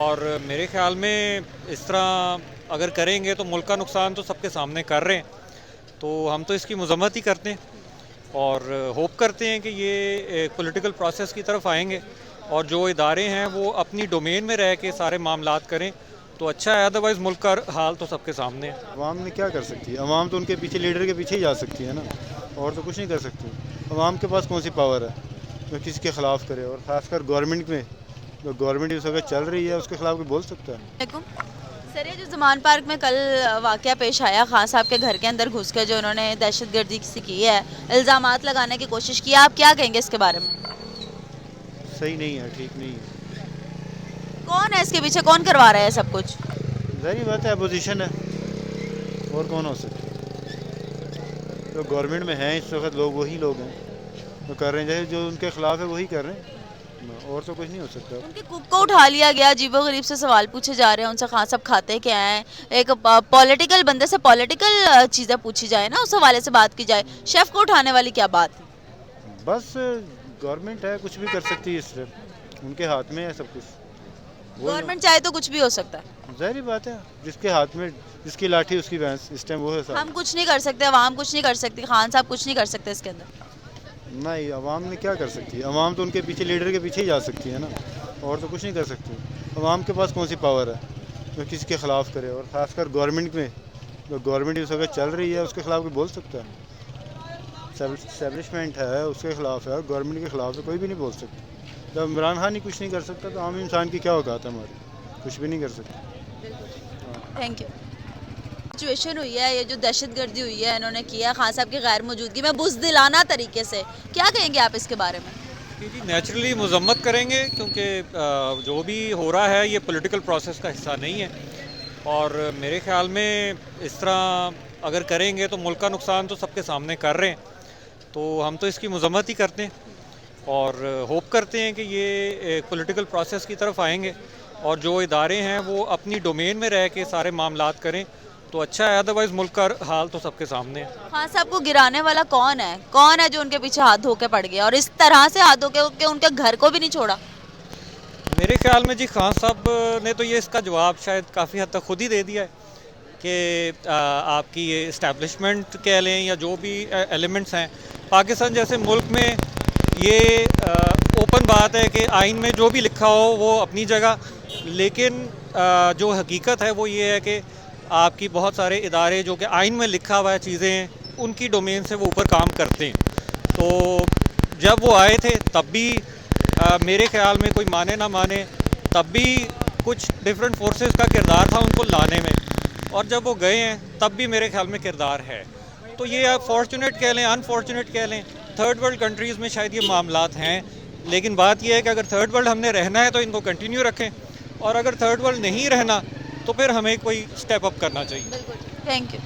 और मेरे ख्याल में इस तरह अगर करेंगे तो मुल्क का नुकसान तो सबके सामने कर रहे हैं, तो हम तो इसकी मजम्मत ही करते हैं और होप करते हैं कि ये एक पॉलिटिकल प्रोसेस की तरफ आएंगे और जो इदारे हैं वो अपनी डोमेन में रह के सारे मामलात करें तो अच्छा है। अदरवाइज़ मुल्क का हाल तो सबके सामने है। अवाम ने क्या कर सकती है? अवाम तो उनके पीछे, लीडर के पीछे ही जा सकती है ना, और तो कुछ नहीं कर सकती। अवाम के पास कौन सी पावर है जो किसी के ख़िलाफ़ करे, और ख़ासकर गवर्नमेंट में, जो गवर्नमेंट इस वक्त चल रही है उसके ख़िलाफ़ कोई बोल सकता है? वालेकुम। सर, ये जो ज़मान पार्क में कल वाक़या पेश आया, खान साहब के घर के अंदर घुस के जो उन्होंने दहशतगर्दी से की है, इल्ज़ामात लगाने की कोशिश की है, आप क्या कहेंगे इसके बारे में? सही नहीं है, ठीक नहीं है। कौन है इसके पीछे, कौन करवा रहा है सब कुछ? ज़ाहिर बात है, अपोजिशन है, और कौन हो सकता है? जो गवर्नमेंट में हैं इस वक्त लोग, वही लोग हैं जो कर रहे हैं, जो उनके ख़िलाफ़ है वही कर रहे हैं, और तो कुछ नहीं हो सकता। उनके कुक को उठा लिया गया, अजीबोगरीब से सवाल पूछे जा रहे हैं उनसे, खान साहब खाते क्या हैं? एक पॉलिटिकल बंदे से पॉलिटिकल चीज़ें पूछी जाए ना, उस हवाले से बात की जाए। शेफ़ को उठाने वाली क्या बात थी? बस गवर्नमेंट है, कुछ भी कर सकती है, इससे उनके हाथ में है सब कुछ। गवर्नमेंट चाहे तो कुछ भी हो सकता है। ज़ाहिर बात है, जिसके हाथ में, जिसकी लाठी उसकी भैंस, इस टाइम वो है साहब। हम कुछ नहीं कर सकते, अवाम कुछ नहीं कर सकती, खान साहब कुछ नहीं कर सकते इसके अंदर। नहीं, अवाम ने क्या कर सकती है? अवाम तो उनके पीछे, लीडर के पीछे ही जा सकती है ना, और तो कुछ नहीं कर सकती। अवाम के पास कौन सी पावर है जो किसी के ख़िलाफ़ करे, और ख़ासकर गवर्नमेंट में, जो गवर्नमेंट इस वक्त चल रही है उसके ख़िलाफ़ कोई बोल सकता है? एस्टेब्लिशमेंट है उसके ख़िलाफ़ है, गवर्नमेंट के ख़िलाफ़ है, कोई भी नहीं बोल सकता। जब इमरान खान ही कुछ नहीं कर सकता तो आम इंसान की क्या औकात है हमारी? कुछ भी नहीं कर सकता। Thank you. सिचुएशन हुई है, ये जो दहशतगर्दी हुई है इन्होंने किया खान साहब की गैर मौजूदगी में बुज़दिलाना तरीके से, क्या कहेंगे आप इसके बारे में? जी, नेचुरली मजम्मत करेंगे क्योंकि जो भी हो रहा है ये पॉलिटिकल प्रोसेस का हिस्सा नहीं है और मेरे ख्याल में इस तरह अगर करेंगे तो मुल्क का नुकसान तो सबके सामने कर रहे हैं, तो हम तो इसकी मजम्मत ही करते हैं और होप करते हैं कि ये एक पॉलिटिकल प्रोसेस की तरफ आएंगे और जो इदारे हैं वो अपनी डोमेन में रह के सारे मामलात करें तो अच्छा है। अदरवाइज़ मुल्क का हाल तो सबके सामने है। खान साहब को गिराने वाला कौन है? कौन है जो उनके पीछे हाथ धो के पड़ गया और इस तरह से हाथ धो के उनके घर को भी नहीं छोड़ा? मेरे ख्याल में जी खान साहब ने तो ये इसका जवाब शायद काफ़ी हद तक खुद ही दे दिया है कि आपकी ये इस्टेब्लिशमेंट कह लें या जो भी एलिमेंट्स हैं पाकिस्तान जैसे मुल्क में, ये ओपन बात है कि आइन में जो भी लिखा हो वो अपनी जगह, लेकिन जो हकीकत है वो ये है कि आपकी बहुत सारे इदारे जो कि आइन में लिखा हुआ है चीज़ें हैं, उनकी डोमेन से वो ऊपर काम करते हैं। तो जब वो आए थे तब भी मेरे ख्याल में कोई माने ना माने तब भी कुछ डिफरेंट फोर्सेस का किरदार था उनको लाने में, और जब वो गए हैं तब भी मेरे ख्याल में किरदार है। तो ये आप फॉर्चुनेट कह लें, अनफॉर्चुनेट कह लें, थर्ड वर्ल्ड कंट्रीज़ में शायद ये मामलात हैं, लेकिन बात यह है कि अगर थर्ड वर्ल्ड हमने रहना है तो इनको कंटिन्यू रखें, और अगर थर्ड वर्ल्ड नहीं रहना तो फिर हमें कोई स्टेप अप करना चाहिए। बिल्कुल। Thank you.